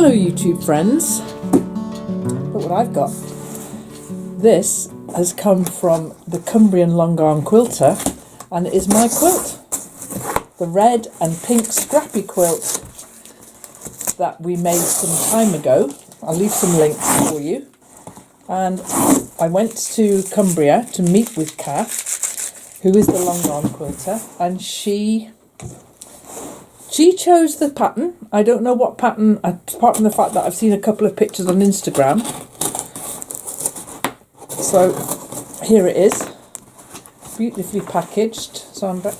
Hello YouTube friends, look what I've got. This has come from the Cumbrian long arm quilter and it is my quilt. The red and pink Scrappy Quilt that we made some time ago. I'll leave some links for you. And I went to Cumbria to meet with Cath, who is the long arm quilter, and she chose the pattern. I don't know what pattern, apart from the fact that I've seen a couple of pictures on Instagram. So here it is, beautifully packaged. So I'm back.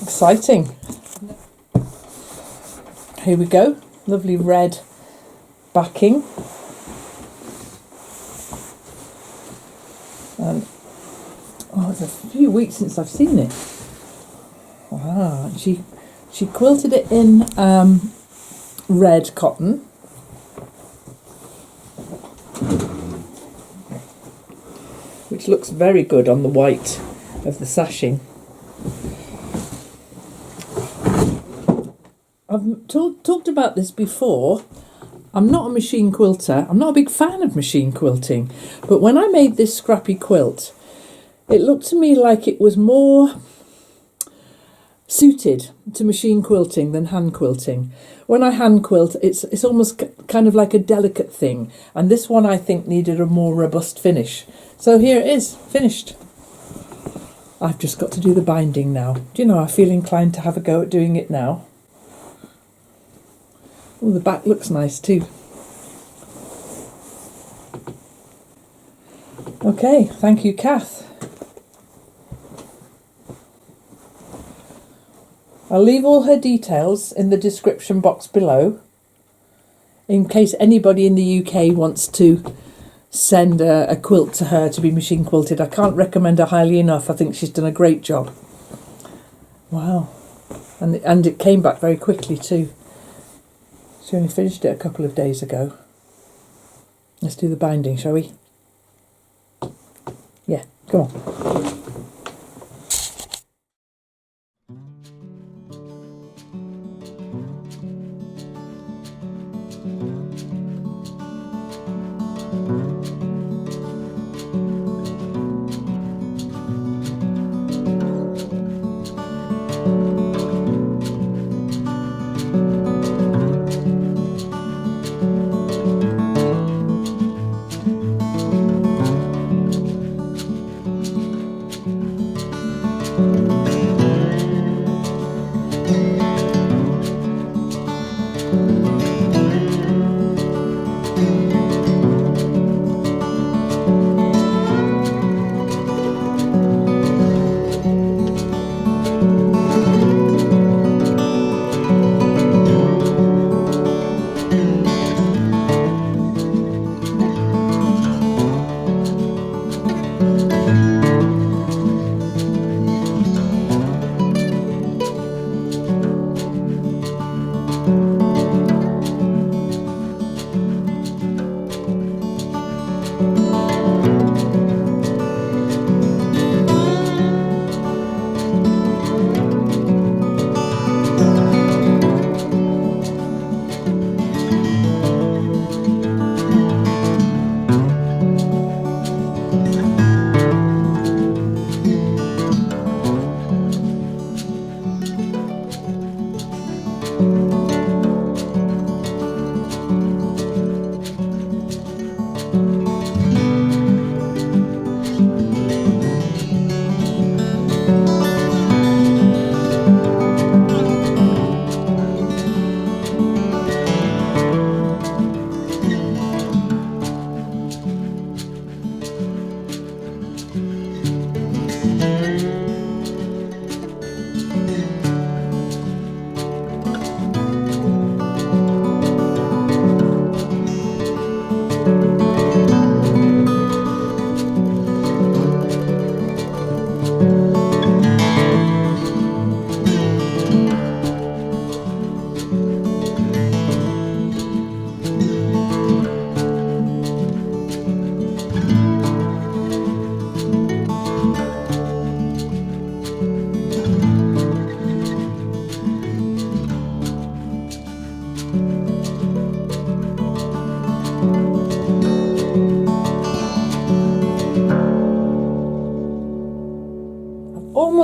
Exciting. Here we go. Lovely red backing. And it's a few weeks since I've seen it. She quilted it in red cotton. Which looks very good on the white of the sashing. I've talked about this before. I'm not a machine quilter. I'm not a big fan of machine quilting. But when I made this scrappy quilt, it looked to me like it was more suited to machine quilting than hand quilting. When I hand quilt, it's almost kind of like a delicate thing. And this one I think needed a more robust finish. So here it is, finished. I've just got to do the binding now. Do you know, I feel inclined to have a go at doing it now. Oh, the back looks nice too. Okay, thank you, Cath. I'll leave all her details in the description box below in case anybody in the UK wants to send a quilt to her to be machine quilted. I can't recommend her highly enough. I think she's done a great job. Wow. And it came back very quickly too. She only finished it a couple of days ago. Let's do the binding, shall we? Yeah, come on.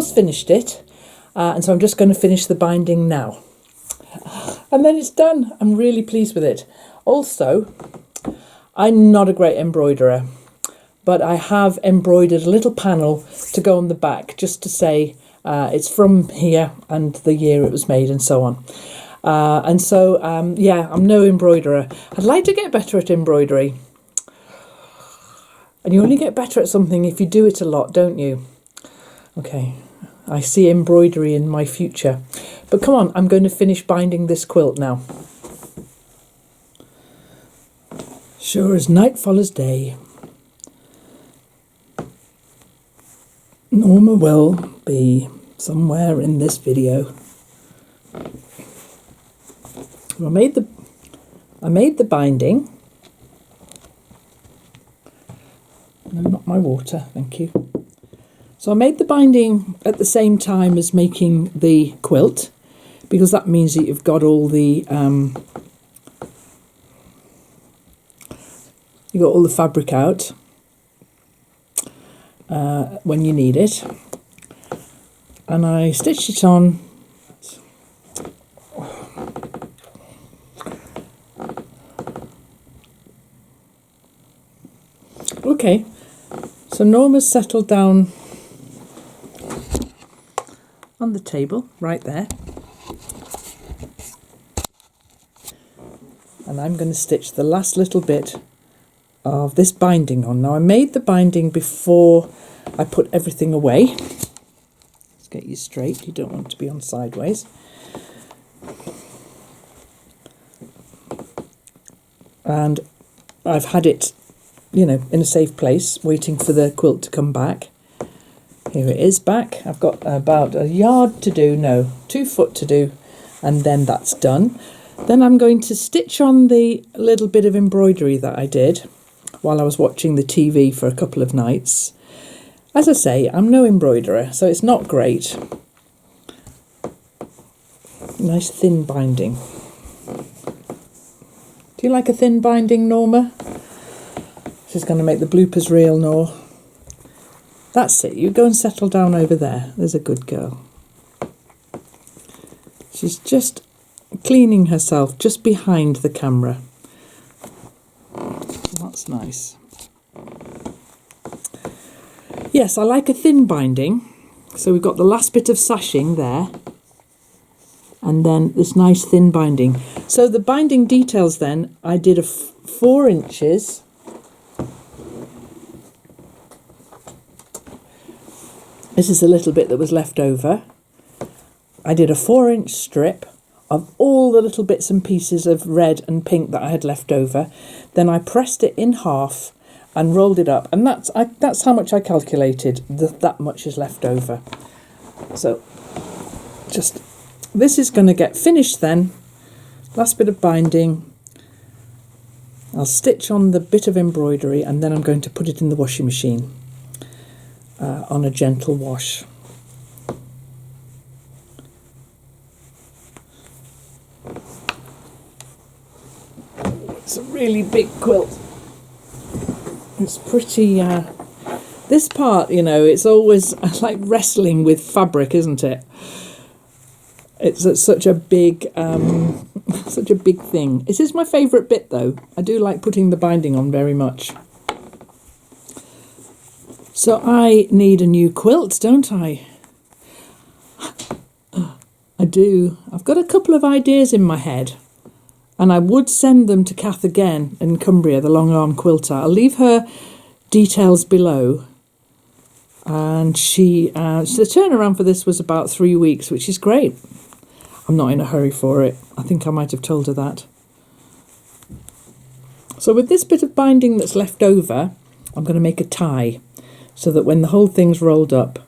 almost finished it, and so I'm just going to finish the binding now. And then it's done. I'm really pleased with it. Also, I'm not a great embroiderer, but I have embroidered a little panel to go on the back just to say it's from here and the year it was made and so on. Yeah, I'm no embroiderer. I'd like to get better at embroidery. And you only get better at something if you do it a lot, don't you? Okay, I see embroidery in my future. But come on, I'm going to finish binding this quilt now. Sure as night follows day, Norma will be somewhere in this video. I made the binding. No, not my water, thank you. So I made the binding at the same time as making the quilt, because that means that you've got all the fabric out when you need it. And I stitched it on. Okay, so Norma's settled down on the table right there, and I'm going to stitch the last little bit of this binding on. Now I made the binding before I put everything away. Let's get you straight, you don't want to be on sideways. And I've had it, you know, in a safe place, waiting for the quilt to come back. Here it is back. I've got about a yard to do, no, 2 foot to do, and then that's done. Then I'm going to stitch on the little bit of embroidery that I did while I was watching the TV for a couple of nights. As I say, I'm no embroiderer, so it's not great. Nice thin binding. Do you like a thin binding, Norma? This is going to make the bloopers reel, Nor. That's it. You go and settle down over there. There's a good girl. She's just cleaning herself just behind the camera. That's nice. Yes, I like a thin binding. So we've got the last bit of sashing there. And then this nice thin binding. So the binding details then, I did a 4 inches. This is a little bit that was left over. I did a 4-inch strip of all the little bits and pieces of red and pink that I had left over. Then I pressed it in half and rolled it up. And that's how much I calculated, that much is left over. So just, this is going to get finished then. Last bit of binding. I'll stitch on the bit of embroidery and then I'm going to put it in the washing machine on a gentle wash. It's a really big quilt. It's pretty, this part, you know, it's always like wrestling with fabric, isn't it? It's such a big thing. This is my favourite bit though. I do like putting the binding on very much. So I need a new quilt, don't I? I do. I've got a couple of ideas in my head. And I would send them to Cath again in Cumbria, the long arm quilter. I'll leave her details below. And the turnaround for this was about 3 weeks, which is great. I'm not in a hurry for it. I think I might have told her that. So with this bit of binding that's left over, I'm going to make a tie so that when the whole thing's rolled up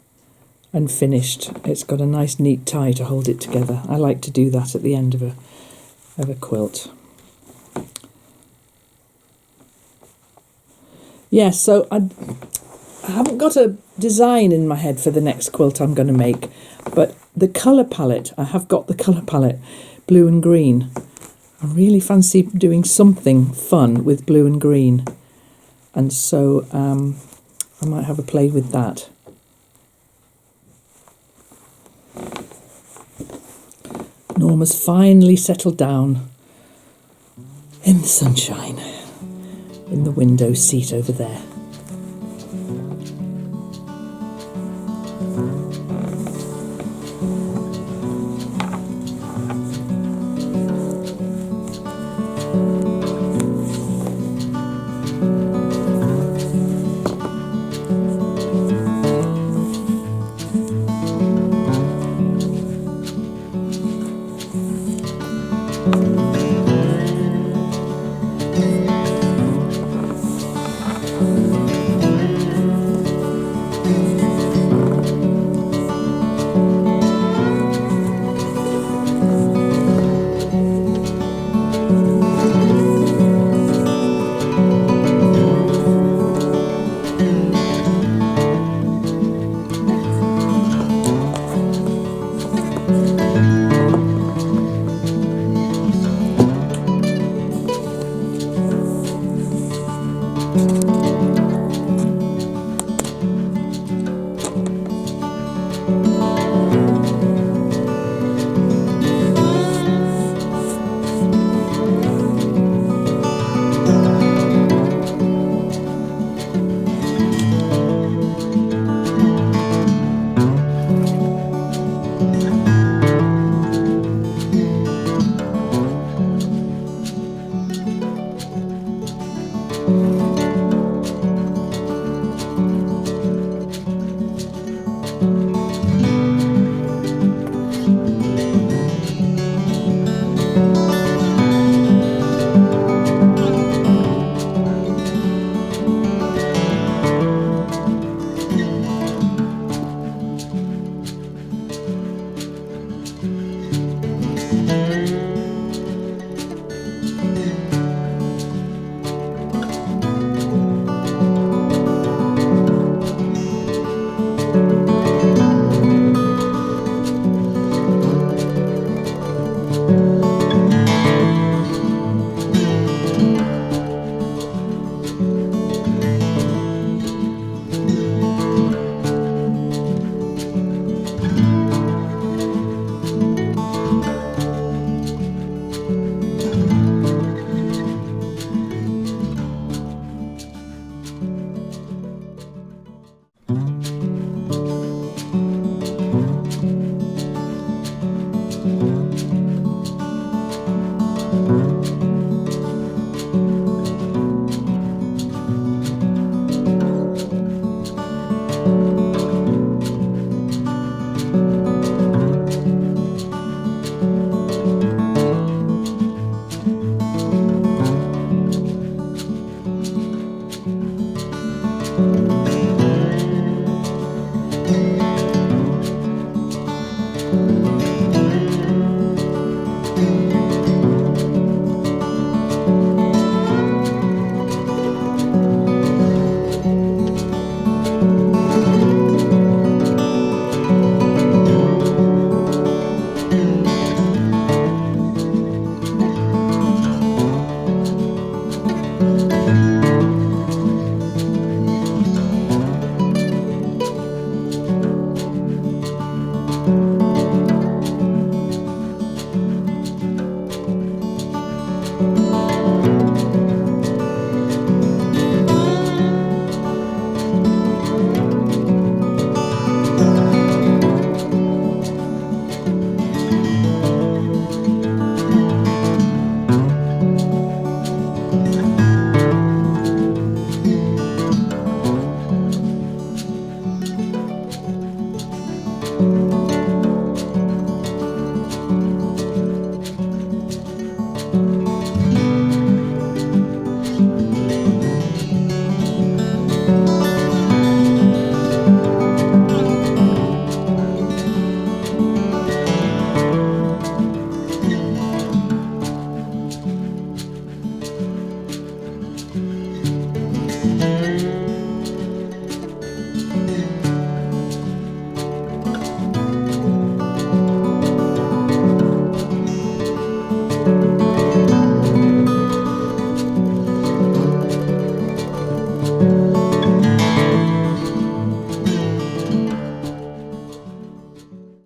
and finished, it's got a nice neat tie to hold it together. I like to do that at the end of a quilt. Yes, so I haven't got a design in my head for the next quilt I'm going to make, but the colour palette, I have got the colour palette, blue and green. I really fancy doing something fun with blue and green, and so I might have a play with that. Norma's finally settled down in the sunshine in the window seat over there.